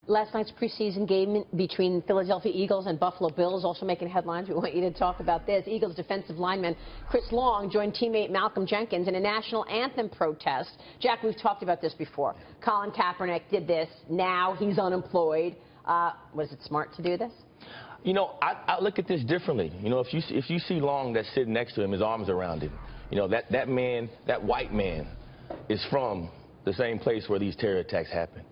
Last night's preseason game between Philadelphia Eagles and Buffalo Bills also making headlines. We want you to talk about this. Eagles defensive lineman Chris Long joined teammate Malcolm Jenkins in a national anthem protest. Jack, we've talked about this before. Colin Kaepernick did this. Now he's unemployed. Was it smart to do this? You know, I look at this differently. You know, if you see Long that's sitting next to him, his arms around him, you know, that man, that white man is from the same place where these terror attacks happen.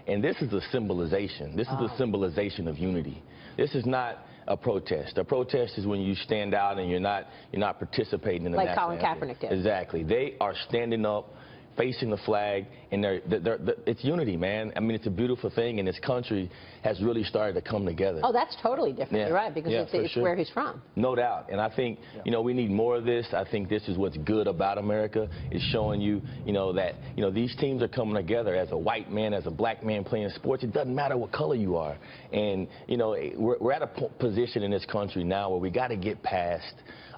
And this is a symbolization. This is a symbolization of unity. This is not a protest. A protest is when you stand out and you're not participating in the national anthem. Like Colin Kaepernick did. Exactly. They are standing up, facing the flag, and it's unity, man. I mean, it's a beautiful thing, and this country has really started to come together. Oh, that's totally different. Yeah. You're right, because it's sure. Where he's from. No doubt. And I think, you know, we need more of this. I think this is what's good about America, is showing you, you know, that, you know, these teams are coming together as a white man, as a black man playing sports. It doesn't matter what color you are. And, you know, we're at a position in this country now where we got to get past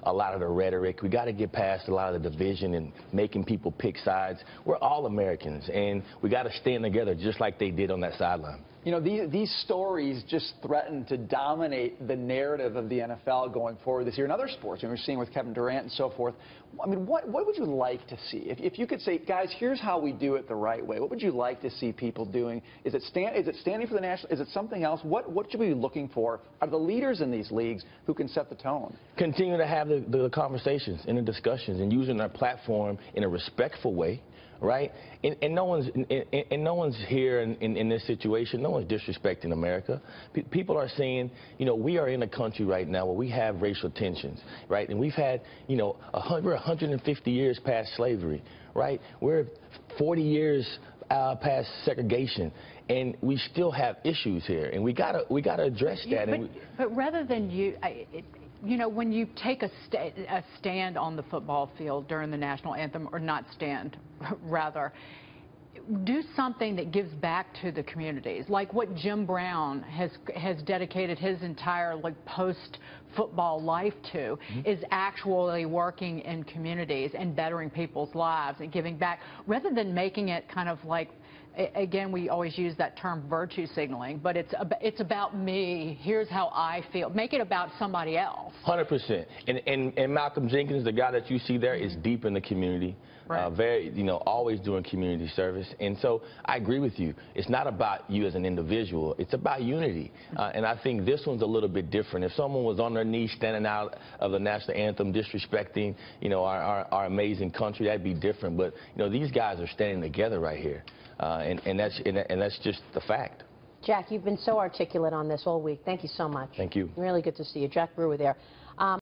a lot of the rhetoric. We got to get past a lot of the division and making people pick sides. We're all Americans, and we got to stand together just like they did on that sideline. You know, these stories just threaten to dominate the narrative of the NFL going forward this year. In other sports, you know, we're seeing with Kevin Durant and so forth. I mean, what would you like to see? If you could say, guys, here's how we do it the right way, what would you like to see people doing? Is it standing for the national? Is it something else? What should we be looking for out of the leaders in these leagues who can set the tone? Continue to have the conversations and the discussions and using our platform in a respectful way. Right? And no one's here in this situation. No one's disrespecting America. People are saying, you know, we are in a country right now where we have racial tensions, right? And we've had, you know, we're 150 years past slavery, right? We're 40 years past segregation, and we still have issues here, and we gotta address that. But rather than you know, when you take a stand on the football field during the national anthem, or not stand, rather, do something that gives back to the communities, like what Jim Brown has dedicated his entire post-football life to, is actually working in communities and bettering people's lives and giving back, rather than making it kind of like, again, we always use that term virtue signaling, but it's about me. Here's how I feel. Make it about somebody else. 100%. And Malcolm Jenkins, the guy that you see there, is deep in the community. Right. Very, you know, always doing community service. And so I agree with you. It's not about you as an individual. It's about unity. And I think this one's a little bit different. If someone was on their knees standing out of the national anthem, disrespecting, you know, our amazing country, that'd be different. But, you know, these guys are standing together right here. And that's just the fact. Jack, you've been so articulate on this all week. Thank you so much. Thank you. Really good to see you. Jack Brewer there.